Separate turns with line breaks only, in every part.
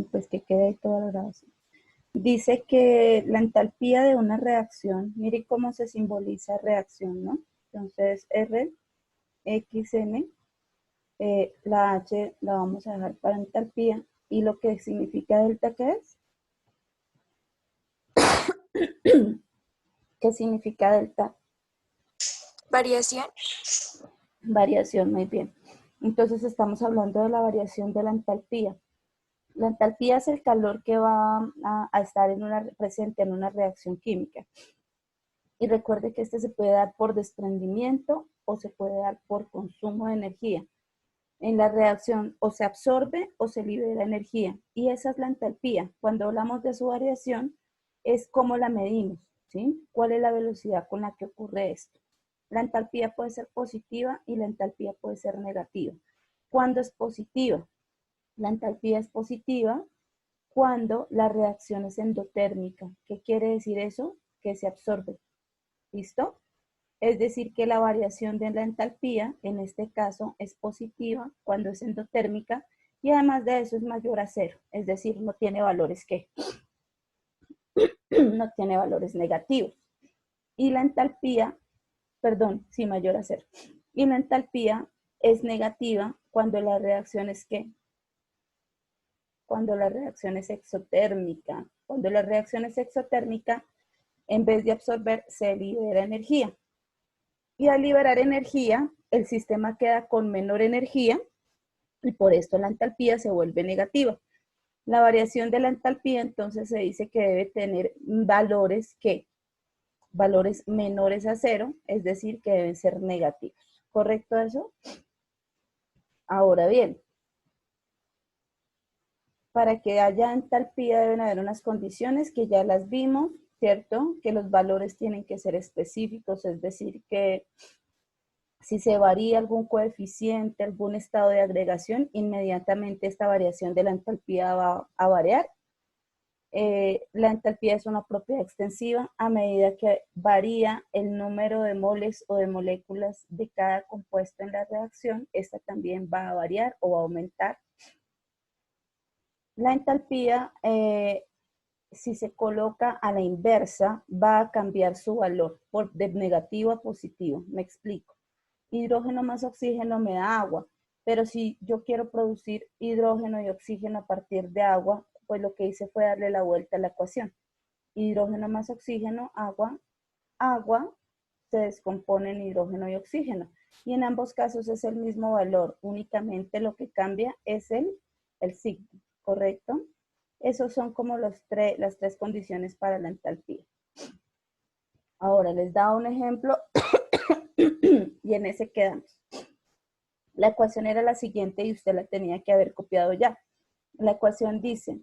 pues que quede ahí toda la grabación. Dice que la entalpía de una reacción, mire cómo se simboliza reacción, ¿no? Entonces, R, X, N, la H la vamos a dejar para entalpía, y lo que significa delta, ¿qué es? ¿Qué significa delta?
Variación.
Variación, muy bien. Entonces estamos hablando de la variación de la entalpía. La entalpía es el calor que va a estar presente en una reacción química. Y recuerde que este se puede dar por desprendimiento o se puede dar por consumo de energía. En la reacción o se absorbe o se libera energía. Y esa es la entalpía. Cuando hablamos de su variación, es cómo la medimos, ¿sí? ¿Cuál es la velocidad con la que ocurre esto? La entalpía puede ser positiva y la entalpía puede ser negativa. ¿Cuándo es positiva? La entalpía es positiva cuando la reacción es endotérmica. ¿Qué quiere decir eso? Que se absorbe. ¿Listo? Es decir, que la variación de la entalpía, en este caso, es positiva cuando es endotérmica y además de eso es mayor a cero. Es decir, no tiene valores ¿qué? No tiene valores negativos. Y la entalpía, perdón, sí, mayor a cero. Y la entalpía es negativa cuando la reacción es ¿qué? Cuando la reacción es exotérmica. Cuando la reacción es exotérmica, en vez de absorber, se libera energía. Y al liberar energía, el sistema queda con menor energía y por esto la entalpía se vuelve negativa. La variación de la entalpía entonces se dice que debe tener valores que valores menores a cero, es decir, que deben ser negativos. ¿Correcto eso? Ahora bien, para que haya entalpía deben haber unas condiciones que ya las vimos, ¿cierto? Que los valores tienen que ser específicos, es decir, que si se varía algún coeficiente, algún estado de agregación, inmediatamente esta variación de la entalpía va a variar. La entalpía es una propiedad extensiva a medida que varía el número de moles o de moléculas de cada compuesto en la reacción, esta también va a variar o a aumentar. La entalpía, si se coloca a la inversa, va a cambiar su valor de negativo a positivo. Me explico. Hidrógeno más oxígeno me da agua, pero si yo quiero producir hidrógeno y oxígeno a partir de agua, pues lo que hice fue darle la vuelta a la ecuación. Hidrógeno más oxígeno, agua, agua se descompone en hidrógeno y oxígeno. Y en ambos casos es el mismo valor, únicamente lo que cambia es el signo, ¿correcto? Esos son como las tres condiciones para la entalpía. Ahora les da un ejemplo y en ese quedamos. La ecuación era la siguiente y usted la tenía que haber copiado ya. La ecuación dice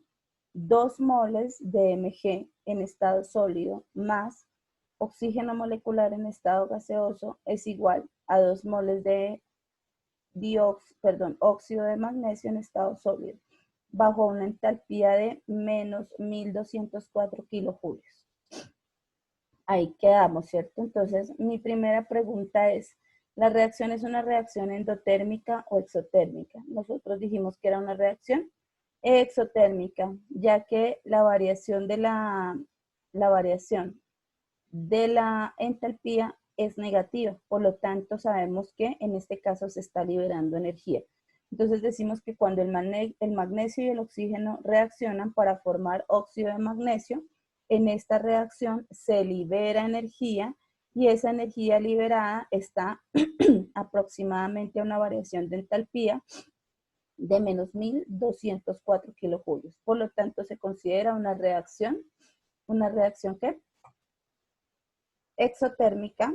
2 moles de Mg en estado sólido más oxígeno molecular en estado gaseoso es igual a 2 moles de óxido de magnesio en estado sólido, bajo una entalpía de menos 1204 kilojulios. Ahí quedamos, ¿cierto? Entonces, mi primera pregunta es, ¿la reacción es una reacción endotérmica o exotérmica? Nosotros dijimos que era una reacción exotérmica, ya que la variación de la entalpía es negativa, por lo tanto sabemos que en este caso se está liberando energía. Entonces decimos que cuando el magnesio y el oxígeno reaccionan para formar óxido de magnesio, en esta reacción se libera energía y esa energía liberada está aproximadamente a una variación de entalpía de menos 1204 kilojulios. Por lo tanto, se considera una reacción ¿qué? Exotérmica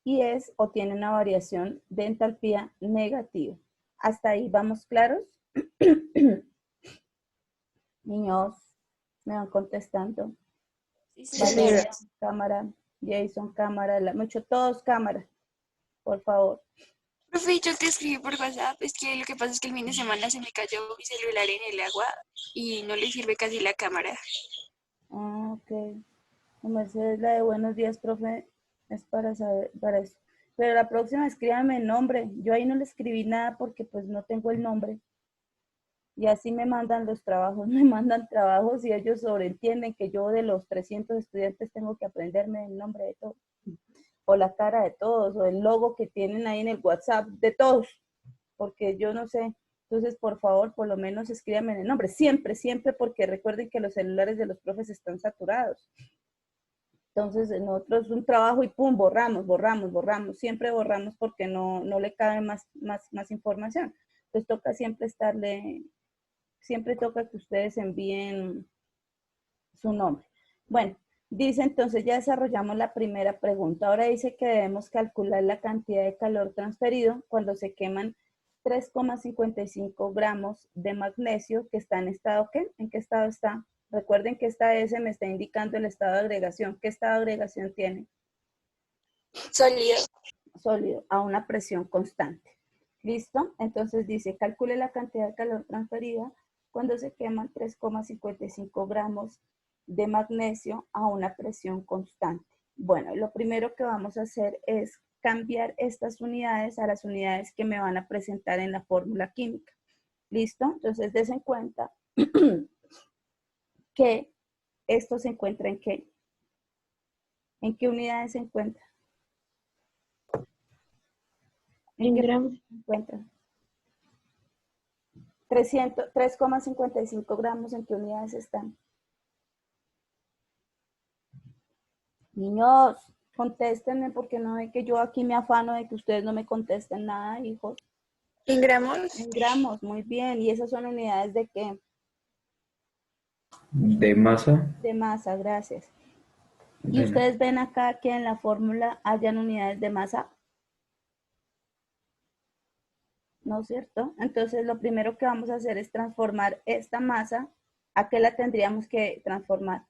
y es o tiene una variación de entalpía negativa. ¿Hasta ahí vamos claros? Niños, me van contestando.
Sí,
Valeria,
señora.
cámara. Jason, cámara. Mucho todos, cámara. Por favor.
Profe, yo te escribí por WhatsApp, es que lo que pasa es que el fin de semana se me cayó mi celular en el agua y no le sirve casi la cámara.
Ah, ok. Mercedes, la de buenos días, profe, es para saber, para eso. Pero la próxima escríbame el nombre. Yo ahí no le escribí nada porque pues no tengo el nombre. Y así me mandan los trabajos, me mandan trabajos y ellos sobreentienden que yo de los 300 estudiantes tengo que aprenderme el nombre de todos, o la cara de todos, o el logo que tienen ahí en el WhatsApp de todos, porque yo no sé. Entonces, por favor, por lo menos escríbanme el nombre, siempre, siempre, porque recuerden que los celulares de los profes están saturados. Entonces, nosotros un trabajo y pum, borramos, borramos, borramos, siempre borramos porque no le cabe más información. Entonces, toca siempre siempre toca que ustedes envíen su nombre. Bueno, dice entonces, ya desarrollamos la primera pregunta. Ahora dice que debemos calcular la cantidad de calor transferido cuando se queman 3,55 gramos de magnesio que está en estado, ¿qué? ¿En qué estado está? Recuerden que esta S me está indicando el estado de agregación. ¿Qué estado de agregación tiene?
Sólido.
Sólido, a una presión constante. ¿Listo? Entonces dice, calcule la cantidad de calor transferida cuando se queman 3,55 gramos de magnesio a una presión constante. Bueno, lo primero que vamos a hacer es cambiar estas unidades a las unidades que me van a presentar en la fórmula química. ¿Listo? Entonces, des en cuenta que esto se encuentra ¿en qué? ¿En qué unidades se encuentra? ¿En qué
gramos.
se encuentra? 3,55 gramos, ¿en qué unidades están? Niños, contéstenme porque no ve que yo aquí me afano de que ustedes no me contesten nada, hijos.
¿En gramos?
En gramos, muy bien. ¿Y esas son unidades de qué?
De masa.
De masa, gracias. ¿Y ustedes ven acá que en la fórmula hayan unidades de masa? ¿No es cierto? Entonces lo primero que vamos a hacer es transformar esta masa. ¿A qué la tendríamos que transformar?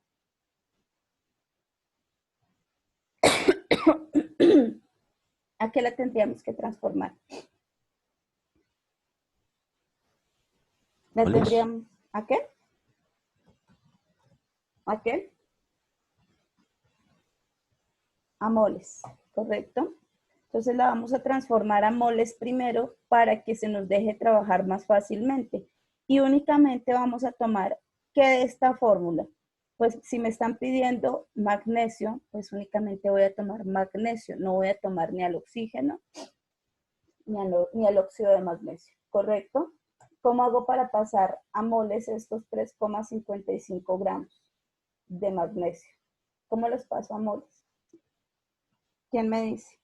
¿A qué la tendríamos que transformar? ¿La tendríamos? ¿A qué? ¿A qué? A moles, ¿correcto? Entonces la vamos a transformar a moles primero para que se nos deje trabajar más fácilmente. Y únicamente vamos a tomar, ¿qué de esta fórmula? Pues si me están pidiendo magnesio, pues únicamente voy a tomar magnesio, no voy a tomar ni al oxígeno ni al óxido de magnesio, ¿correcto? ¿Cómo hago para pasar a moles estos 3,55 gramos de magnesio? ¿Cómo los paso a moles? ¿Quién me dice?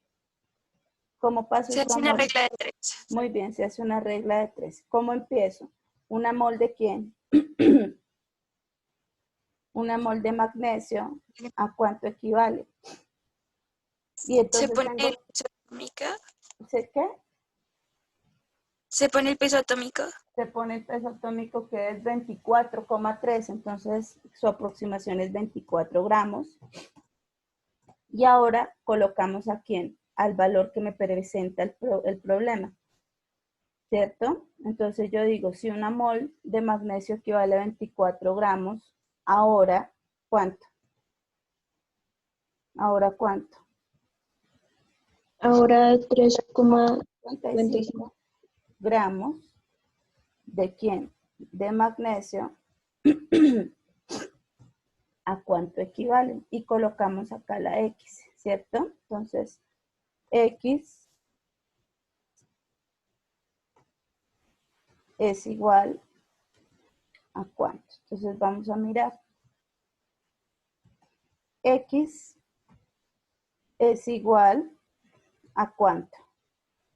¿Cómo paso
Se
eso a
hace una
moles?
regla de 3.
Muy bien, se hace una regla de 3. ¿Cómo empiezo? ¿Una mol de quién? Una mol de magnesio, ¿a cuánto equivale? Y
Se
entonces
pone
tengo,
el peso atómico.
¿sé qué?
Se pone el peso atómico.
Se pone el peso atómico que es 24,3, entonces su aproximación es 24 gramos. Y ahora colocamos a quién, al valor que me presenta el problema, ¿cierto? Entonces yo digo, si una mol de magnesio equivale a 24 gramos, ahora, ¿cuánto? ¿Ahora cuánto?
Ahora 3,55.
55 gramos. ¿De quién? De magnesio. ¿A cuánto equivalen? Y colocamos acá la X, ¿cierto? Entonces, X es igual a cuánto. Entonces vamos a mirar. X es igual a cuánto?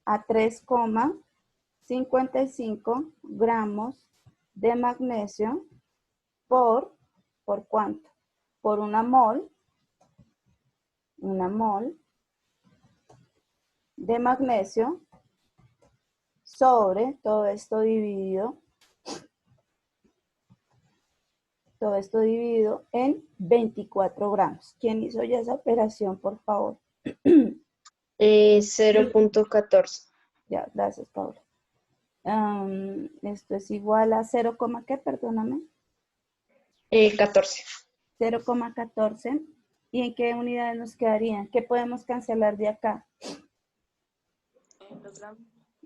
A 3,55 gramos de magnesio ¿por cuánto? Por una mol de magnesio sobre todo esto dividido en 24 gramos. ¿Quién hizo ya esa operación, por favor?
0,14.
Ya, gracias, Paula. Esto es igual a 0, ¿qué? Perdóname.
14.
0,14. ¿Y en qué unidades nos quedarían? ¿Qué podemos cancelar de acá?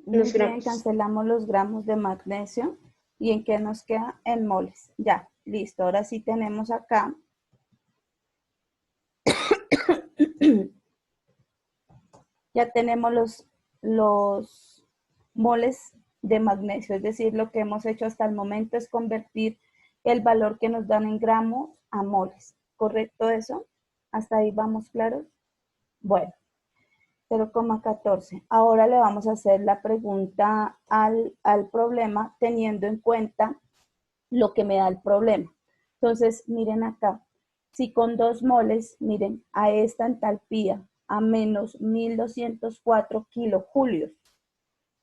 Muy
Los
bien,
gramos.
cancelamos los gramos de magnesio. ¿Y en qué nos queda? En moles. Ya, listo. Ahora sí tenemos acá. Ya tenemos los moles de magnesio. Es decir, lo que hemos hecho hasta el momento es convertir el valor que nos dan en gramos a moles. ¿Correcto eso? ¿Hasta ahí vamos claros? Bueno, 0,14. Ahora le vamos a hacer la pregunta al problema teniendo en cuenta lo que me da el problema. Entonces, miren acá. Si con 2 moles, miren, a esta entalpía, a menos 1204 kilojulios,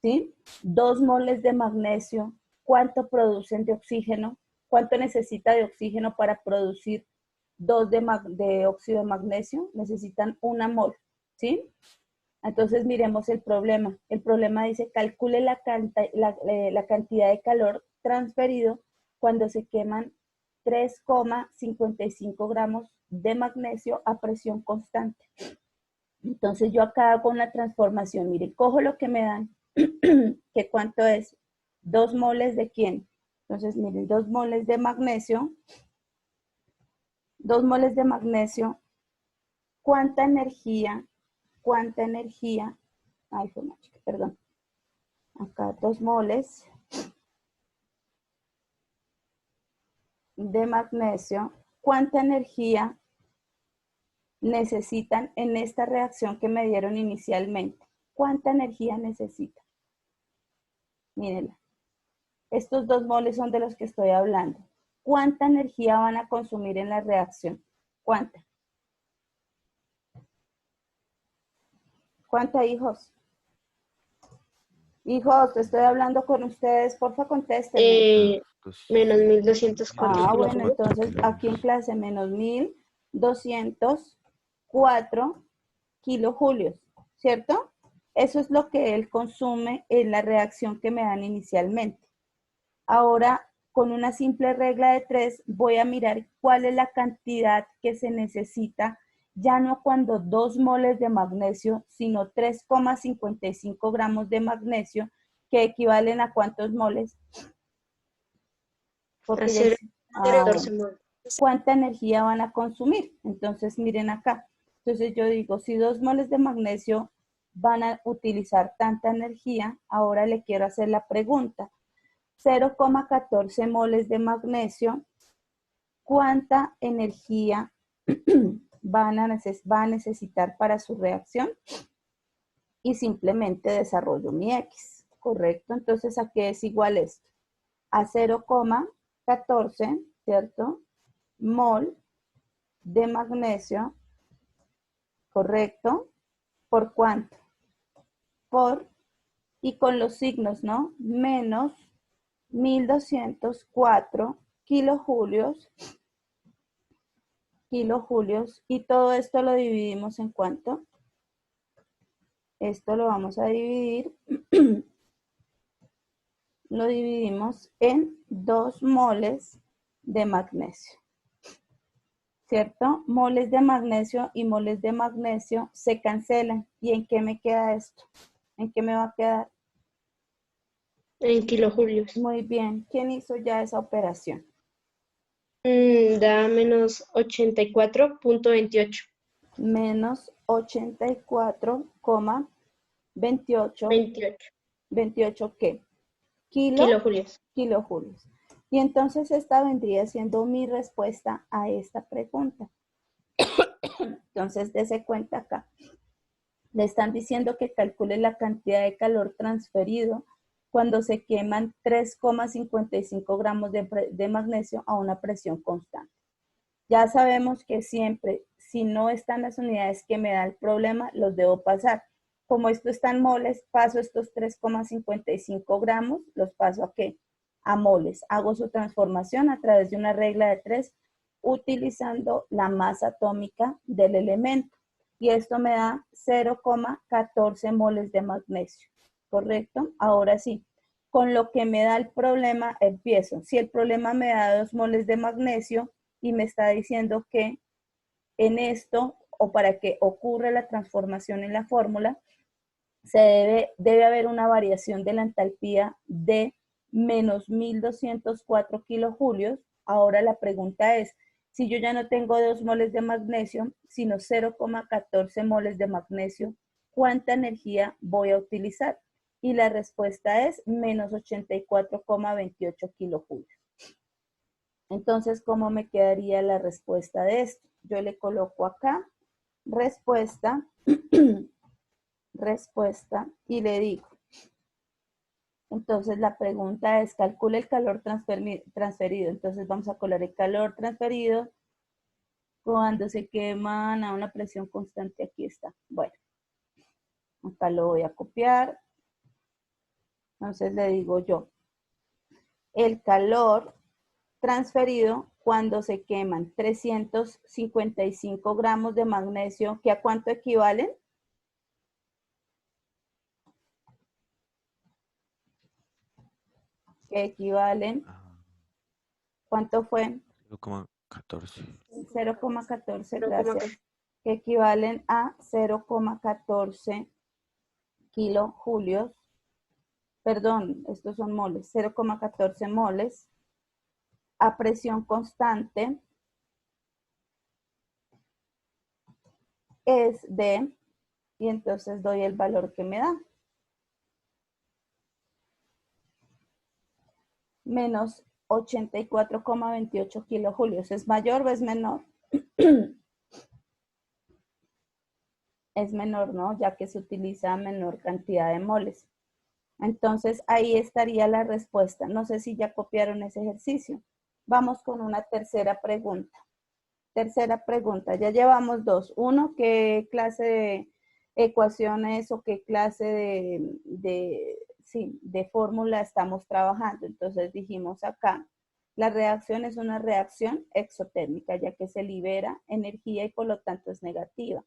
¿sí? 2 moles de magnesio, ¿cuánto producen de oxígeno? ¿Cuánto necesita de oxígeno para producir 2 de óxido de magnesio? Necesitan 1 mol, ¿sí? Entonces miremos el problema. El problema dice, calcule la cantidad de calor transferido cuando se queman 3,55 gramos de magnesio a presión constante. Entonces yo acá hago una transformación. Miren, cojo lo que me dan, que cuánto es, 2 moles de quién. Entonces miren, 2 moles de magnesio, 2 moles de magnesio, ¿cuánta energía, ay, fue una chica, perdón, acá 2 moles de magnesio, ¿cuánta energía necesitan en esta reacción que me dieron inicialmente? ¿Cuánta energía necesitan? Mírenla. Estos 2 moles son de los que estoy hablando. ¿Cuánta energía van a consumir en la reacción? ¿Cuánta? ¿Cuánta, hijos? Hijos, estoy hablando con ustedes, porfa contéstenme.
Menos 1204
Ah, bueno,
kilojulios.
entonces aquí en clase menos 1204 kilojulios, ¿cierto? Eso es lo que él consume en la reacción que me dan inicialmente. Ahora, con una simple regla de 3, voy a mirar cuál es la cantidad que se necesita, ya no cuando 2 moles de magnesio, sino 3,55 gramos de magnesio, que equivalen a ¿cuántos moles? Porque
A 0,14
bueno.
moles.
¿Cuánta energía van a consumir? Entonces, miren acá. Entonces yo digo, si 2 moles de magnesio van a utilizar tanta energía, ahora le quiero hacer la pregunta. 0,14 moles de magnesio, ¿cuánta energía va a necesitar para su reacción? Y simplemente desarrollo mi X, ¿correcto? Entonces, ¿a qué es igual esto? A 0,14, ¿cierto? Mol de magnesio, ¿correcto? ¿Por cuánto? Por, y con los signos, ¿no? Menos 1204 kilojulios, y todo esto lo dividimos en ¿cuánto? Esto lo vamos a dividir, lo dividimos en 2 moles de magnesio, ¿cierto? Moles de magnesio y moles de magnesio se cancelan. ¿Y en qué me queda esto? ¿En qué me va a quedar?
En kilojulios.
Muy bien. ¿Quién hizo ya esa operación?
Da menos 84,28.
Menos 84,28.
28
¿28 qué?
kilojulios.
Kilojulios. Y entonces esta vendría siendo mi respuesta a esta pregunta. Entonces, dése cuenta acá. Le están diciendo que calcule la cantidad de calor transferido cuando se queman 3,55 gramos de magnesio a una presión constante. Ya sabemos que siempre, si no están las unidades que me da el problema, los debo pasar. Como esto está en moles, paso estos 3,55 gramos, los paso ¿a qué? A moles. Hago su transformación a través de una regla de 3, utilizando la masa atómica del elemento. Y esto me da 0,14 moles de magnesio, ¿correcto? Ahora sí, con lo que me da el problema empiezo. Si el problema me da 2 moles de magnesio y me está diciendo que en esto, o para que ocurra la transformación en la fórmula, debe haber una variación de la entalpía de menos 1204 kilojulios. Ahora la pregunta es, si yo ya no tengo 2 moles de magnesio, sino 0,14 moles de magnesio, ¿cuánta energía voy a utilizar? Y la respuesta es menos 84,28 kilojulios. Entonces, ¿cómo me quedaría la respuesta de esto? Yo le coloco acá, respuesta, respuesta, y le digo. Entonces, la pregunta es, calcula el calor transferido. Entonces, vamos a colar el calor transferido cuando se queman a una presión constante. Aquí está. Bueno, acá lo voy a copiar. Entonces, le digo yo, el calor transferido cuando se queman 355 gramos de magnesio, ¿que a cuánto equivalen? ¿Que equivalen? ¿Cuánto fue?
0,14.
0,14, gracias. Que equivalen a 0,14 kilojulios. Perdón, estos son moles. 0,14 moles a presión constante es de, y entonces doy el valor que me da. Menos 84,28 kilojulios. ¿Es mayor o es menor? Es menor, ¿no? Ya que se utiliza menor cantidad de moles. Entonces, ahí estaría la respuesta. No sé si ya copiaron ese ejercicio. Vamos con una tercera pregunta. Tercera pregunta. Ya llevamos dos. Uno, ¿qué clase de ecuaciones o qué clase de fórmula estamos trabajando? Entonces dijimos acá, la reacción es una reacción exotérmica, ya que se libera energía y por lo tanto es negativa.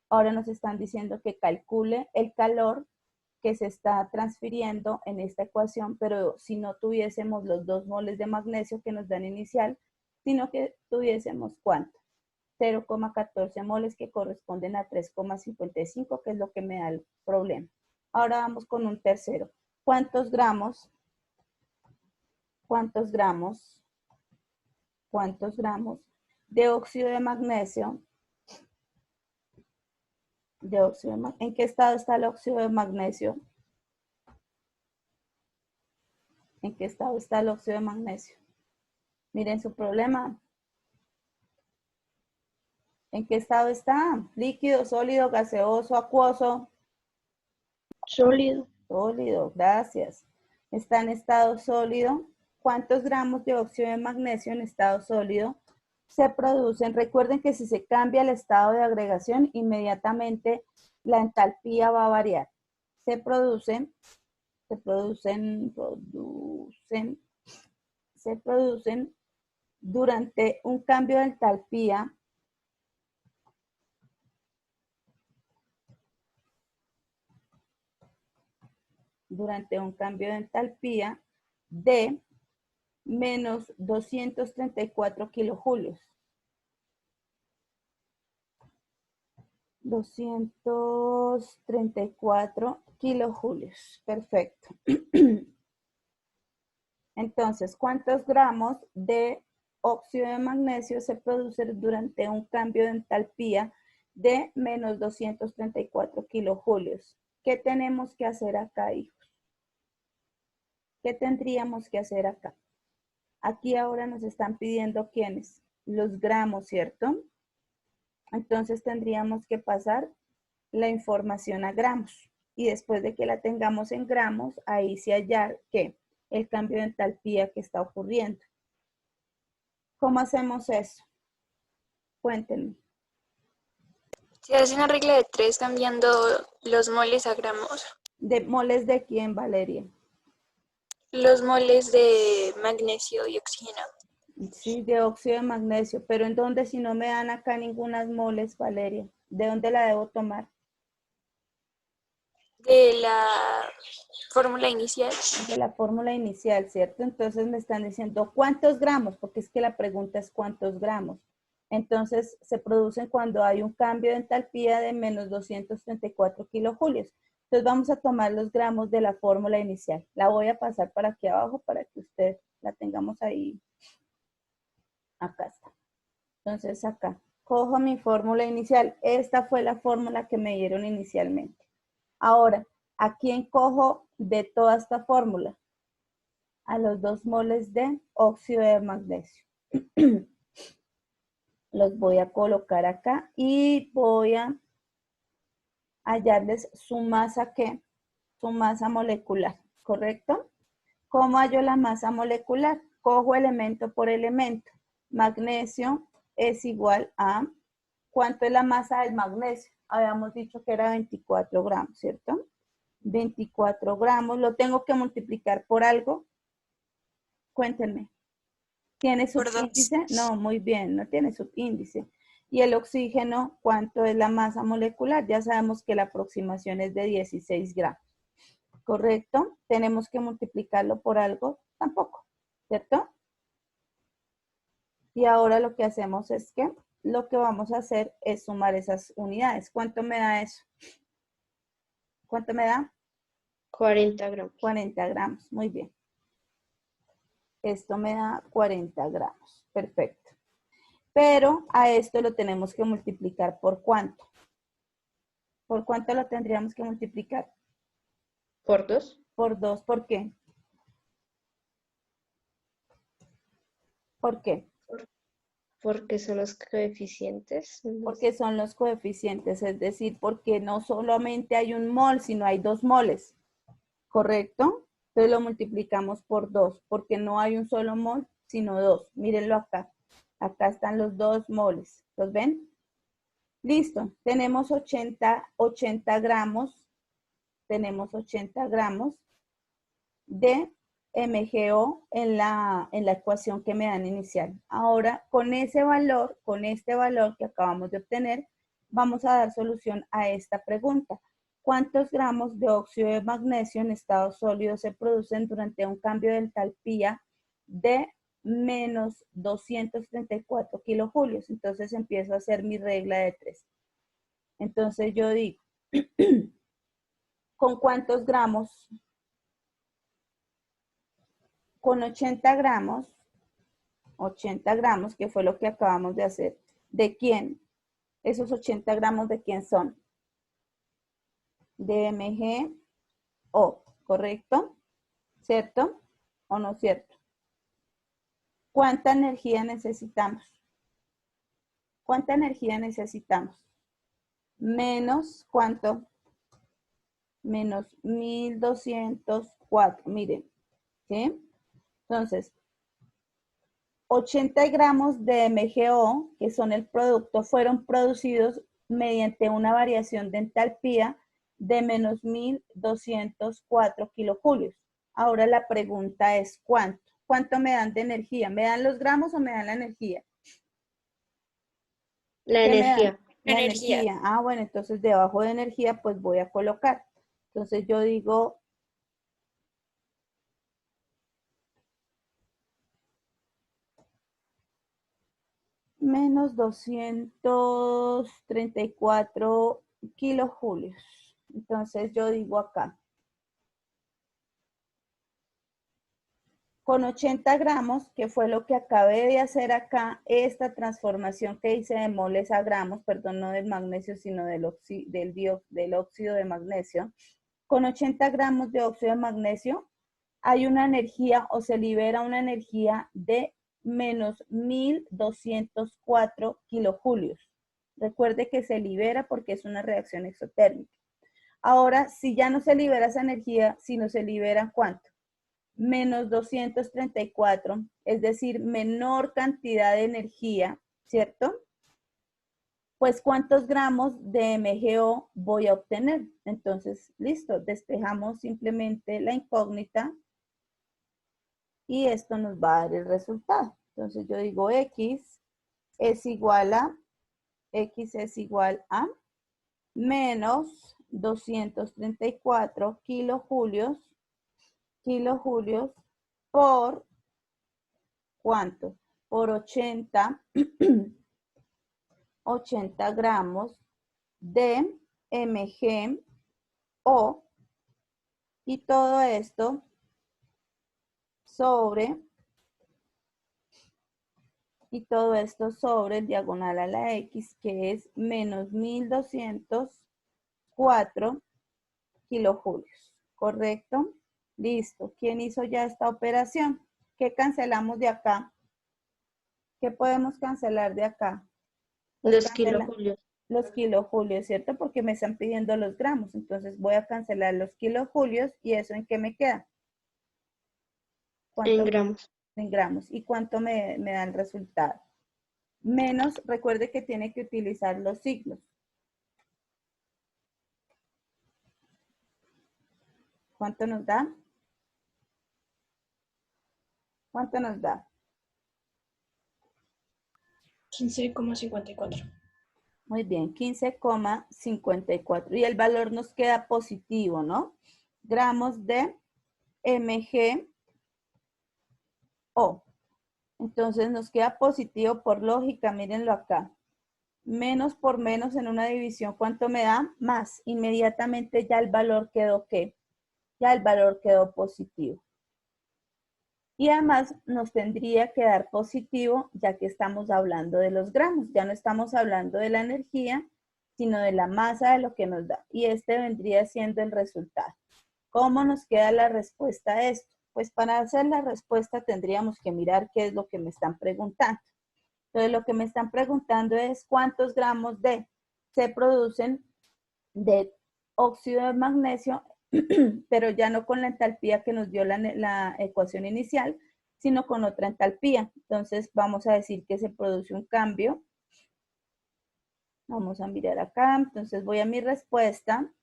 Ahora nos están diciendo que calcule el calor que se está transfiriendo en esta ecuación, pero si no tuviésemos los 2 moles de magnesio que nos dan inicial, sino que tuviésemos ¿cuánto? 0,14 moles que corresponden a 3,55, que es lo que me da el problema. Ahora vamos con un tercero. ¿Cuántos gramos de óxido de magnesio? ¿En qué estado está el óxido de magnesio? ¿En qué estado está el óxido de magnesio? Miren su problema. ¿En qué estado está? ¿Líquido, sólido, gaseoso, acuoso?
Sólido.
Sólido, gracias. Está en estado sólido. ¿Cuántos gramos de óxido de magnesio en estado sólido se producen? Recuerden que si se cambia el estado de agregación, inmediatamente la entalpía va a variar. Se producen durante un cambio de entalpía de menos 234 kilojulios. 234 kilojulios. Perfecto. Entonces, ¿cuántos gramos de óxido de magnesio se producen durante un cambio de entalpía de menos 234 kilojulios? ¿Qué tenemos que hacer acá, hijos? ¿Qué tendríamos que hacer acá? Aquí ahora nos están pidiendo ¿quiénes? Los gramos, ¿cierto? Entonces tendríamos que pasar la información a gramos. Y después de que la tengamos en gramos, ahí sí hallar ¿qué? El cambio de entalpía que está ocurriendo. ¿Cómo hacemos eso? Cuéntenme.
Se hace una regla de 3 cambiando los moles a gramos.
¿De moles de quién, Valeria?
Los moles de magnesio y oxígeno.
Sí, de óxido de magnesio. Pero ¿en dónde si no me dan acá ninguna moles, Valeria? ¿De dónde la debo tomar?
De la fórmula inicial.
De la fórmula inicial, ¿cierto? Entonces me están diciendo ¿cuántos gramos? Porque es que la pregunta es ¿cuántos gramos? Entonces se producen cuando hay un cambio de entalpía de menos 234 kilojulios. Entonces vamos a tomar los gramos de la fórmula inicial. La voy a pasar para aquí abajo para que usted la tengamos ahí. Acá está. Entonces acá, cojo mi fórmula inicial. Esta fue la fórmula que me dieron inicialmente. Ahora, ¿a quién cojo de toda esta fórmula? A los 2 moles de óxido de magnesio. Los voy a colocar acá y voy a hallarles su masa, ¿qué? Su masa molecular, ¿correcto? ¿Cómo hallo la masa molecular? Cojo elemento por elemento. Magnesio es igual a, ¿cuánto es la masa del magnesio? Habíamos dicho que era 24 gramos, ¿cierto? 24 gramos, ¿lo tengo que multiplicar por algo? Cuéntenme. ¿Tiene
Por 2.
subíndice? No, muy bien, no tiene subíndice. Y el oxígeno, ¿cuánto es la masa molecular? Ya sabemos que la aproximación es de 16 gramos. ¿Correcto? ¿Tenemos que multiplicarlo por algo? Tampoco, ¿cierto? Y ahora lo que hacemos es que lo que vamos a hacer es sumar esas unidades. ¿Cuánto me da eso? ¿Cuánto me da?
40 gramos.
40 gramos, muy bien. Esto me da 40 gramos, perfecto. Pero a esto lo tenemos que multiplicar por ¿cuánto? ¿Por cuánto lo tendríamos que multiplicar?
¿Por 2?
Por 2, ¿por qué? ¿Por qué?
Porque son los coeficientes.
Porque son los coeficientes, es decir, porque no solamente hay un mol, sino hay 2 moles, ¿correcto? Entonces lo multiplicamos por 2, porque no hay un solo mol, sino 2. Mírenlo acá. Acá están los 2 moles. ¿Los ven? Listo. Tenemos 80 gramos. Tenemos 80 gramos de MgO en la ecuación que me dan inicial. Ahora, con ese valor, con este valor que acabamos de obtener, vamos a dar solución a esta pregunta. ¿Cuántos gramos de óxido de magnesio en estado sólido se producen durante un cambio de entalpía de menos 234 kilojulios? Entonces empiezo a hacer mi regla de 3. Entonces yo digo, ¿con cuántos gramos? Con 80 gramos, que fue lo que acabamos de hacer. ¿De quién? Esos 80 gramos, ¿de quién son? De MgO, ¿correcto? ¿Cierto o no cierto? ¿Cuánta energía necesitamos? ¿Cuánta energía necesitamos? Menos, ¿cuánto? Menos 1204, miren, ¿sí? Entonces, 80 gramos de MgO, que son el producto, fueron producidos mediante una variación de entalpía de menos 1204 kilojulios. Ahora la pregunta es, ¿cuánto? ¿Cuánto me dan de energía? ¿Me dan los gramos o me dan la energía?
La energía.
La energía. Ah, bueno, entonces debajo de energía, pues voy a colocar. Entonces yo digo menos 234 kilojulios. Entonces yo digo acá, con 80 gramos, que fue lo que acabé de hacer acá, esta transformación que hice de moles a gramos, perdón, no del magnesio, sino del óxido de magnesio. Con 80 gramos de óxido de magnesio, hay una energía o se libera una energía de menos 1204 kilojulios. Recuerde que se libera porque es una reacción exotérmica. Ahora, si ya no se libera esa energía, sino se libera ¿cuánto? Menos 234, es decir, menor cantidad de energía, ¿cierto? Pues, ¿cuántos gramos de MgO voy a obtener? Entonces, listo, despejamos simplemente la incógnita y esto nos va a dar el resultado. Entonces, yo digo X es igual a menos 234 kilojulios por ¿cuánto? Por 80 gramos de MgO Y todo esto sobre el diagonal a la X, que es menos 1204 kilojulios, ¿correcto? Listo. ¿Quién hizo ya esta operación? ¿Qué cancelamos de acá? ¿Qué podemos cancelar de acá?
Los kilojulios.
Los kilojulios, ¿cierto? Porque me están pidiendo los gramos. Entonces voy a cancelar los kilojulios y ¿eso en qué me queda?
En gramos.
En gramos. ¿Y cuánto me da el resultado? Menos, recuerde que tiene que utilizar los signos. ¿Cuánto nos da? ¿Cuánto nos da?
15,54.
Muy bien, 15,54. Y el valor nos queda positivo, ¿no? Gramos de MgO. Entonces nos queda positivo por lógica, mírenlo acá. Menos por menos en una división, ¿cuánto me da? Más. Inmediatamente ya el valor quedó ¿qué? Ya el valor quedó positivo. Y además nos tendría que dar positivo ya que estamos hablando de los gramos. Ya no estamos hablando de la energía, sino de la masa de lo que nos da. Y este vendría siendo el resultado. ¿Cómo nos queda la respuesta a esto? Pues para hacer la respuesta tendríamos que mirar qué es lo que me están preguntando. Entonces lo que me están preguntando es cuántos gramos se producen de óxido de magnesio, pero ya no con la entalpía que nos dio la ecuación inicial, sino con otra entalpía. Entonces vamos a decir que se produce un cambio. Vamos a mirar acá. Entonces voy a mi respuesta.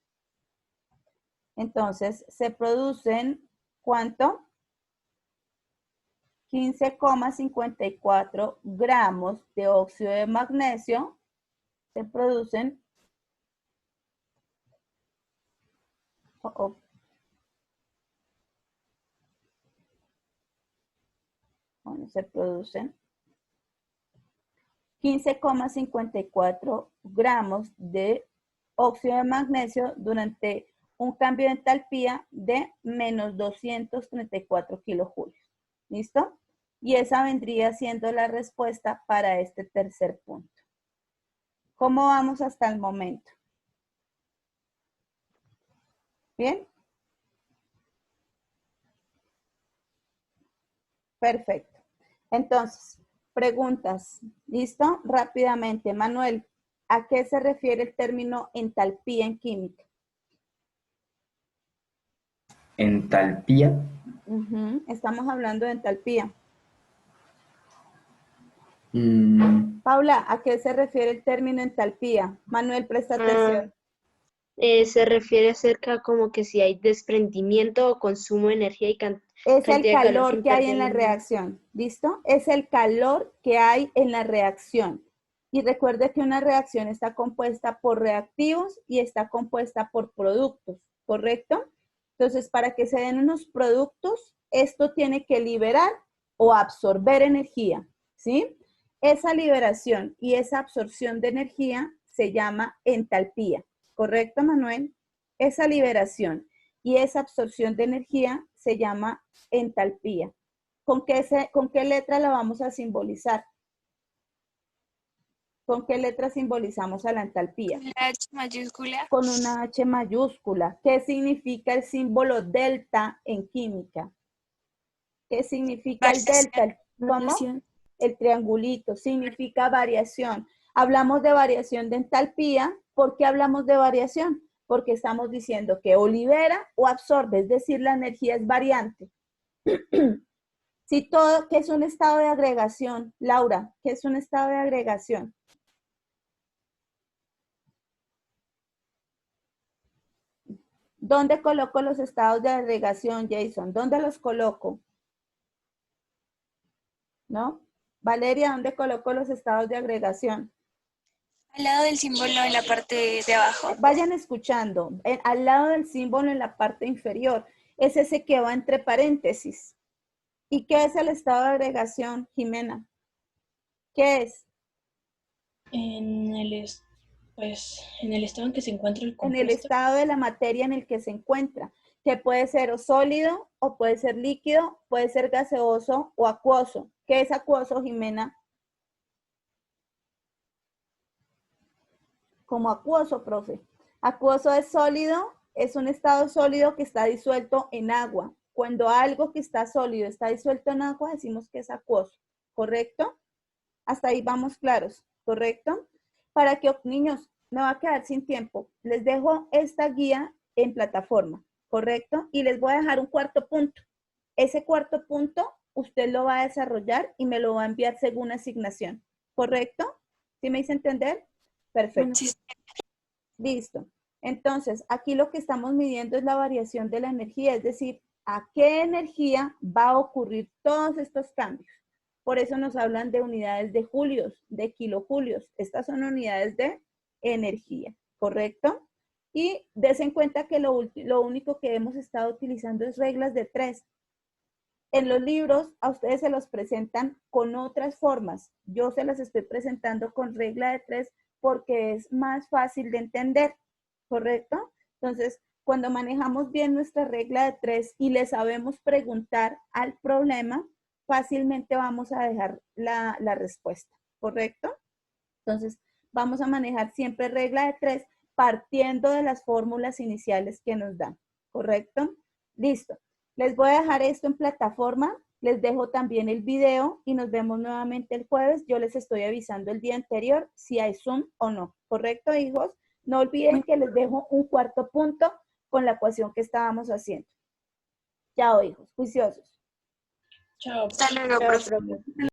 Entonces se producen, ¿cuánto? 15,54 gramos de óxido de magnesio. Se producen se producen 15,54 gramos de óxido de magnesio durante un cambio de entalpía de menos 234 kilojulios. ¿Listo? Y esa vendría siendo la respuesta para este tercer punto. ¿Cómo vamos hasta el momento? ¿Bien? Perfecto. Entonces, preguntas. ¿Listo? Rápidamente. Manuel, ¿a qué se refiere el término entalpía en química?
Entalpía.
Estamos hablando de entalpía. Paula, ¿a qué se refiere el término entalpía? Manuel, presta atención.
Se refiere acerca como que si hay desprendimiento o consumo de energía y
es
cantidad
el
de
calor que hay en la
interviene.
reacción. ¿Listo? Es el calor que hay en la reacción. Y recuerde que una reacción está compuesta por reactivos y está compuesta por productos, ¿correcto? Entonces, para que se den unos productos, esto tiene que liberar o absorber energía, ¿sí? Esa liberación y esa absorción de energía se llama entalpía, ¿correcto, Manuel? Esa liberación y esa absorción de energía se llama entalpía. ¿Con qué letra la vamos a simbolizar? ¿Con qué letra simbolizamos a la entalpía?
La H mayúscula.
Con una H mayúscula. ¿Qué significa el símbolo delta en química? ¿Qué significa el delta? ¿Cómo? El triangulito. Significa variación. Hablamos de variación de entalpía. ¿Por qué hablamos de variación? Porque estamos diciendo que o libera o absorbe, es decir, la energía es variante. Si todo, ¿qué es un estado de agregación? Laura, ¿qué es un estado de agregación? ¿Dónde coloco los estados de agregación, Jason? ¿Dónde los coloco? ¿No? Valeria, ¿dónde coloco los estados de agregación?
Al lado del símbolo en la parte de abajo.
Vayan escuchando. Al lado del símbolo en la parte inferior. Es ese que va entre paréntesis. ¿Y qué es el estado de agregación, Jimena? ¿Qué es?
En el estado en que se encuentra el compuesto.
En el estado de la materia en el que se encuentra. que puede ser o sólido o puede ser líquido, puede ser gaseoso o acuoso. ¿Qué es acuoso, Jimena? Como acuoso, profe. Acuoso es sólido, es un estado sólido que está disuelto en agua. Cuando algo que está sólido está disuelto en agua, decimos que es acuoso, ¿correcto? Hasta ahí vamos claros, ¿correcto? Para que, niños, me va a quedar sin tiempo. Les dejo esta guía en plataforma, ¿correcto? Y les voy a dejar un cuarto punto. Ese cuarto punto usted lo va a desarrollar y me lo va a enviar según asignación, ¿correcto? ¿Sí me hice entender? Perfecto.
Sí,
Listo. Entonces, aquí lo que estamos midiendo es la variación de la energía, es decir, a qué energía va a ocurrir todos estos cambios. Por eso nos hablan de unidades de julios, de kilojulios. Estas son unidades de energía, ¿correcto? Y des en cuenta que lo único que hemos estado utilizando es reglas de 3. En los libros a ustedes se los presentan con otras formas. Yo se las estoy presentando con regla de 3 porque es más fácil de entender, ¿correcto? Entonces, cuando manejamos bien nuestra regla de 3 y le sabemos preguntar al problema, fácilmente vamos a dejar la respuesta, ¿correcto? Entonces, vamos a manejar siempre regla de 3 partiendo de las fórmulas iniciales que nos dan, ¿correcto? Listo. Les voy a dejar esto en plataforma, les dejo también el video y nos vemos nuevamente el jueves. Yo les estoy avisando el día anterior si hay Zoom o no, ¿correcto, hijos? No olviden que les dejo un cuarto punto con la ecuación que estábamos haciendo. Chao, hijos, juiciosos.
Chao.
hasta luego,
Chao,
profe.
profe.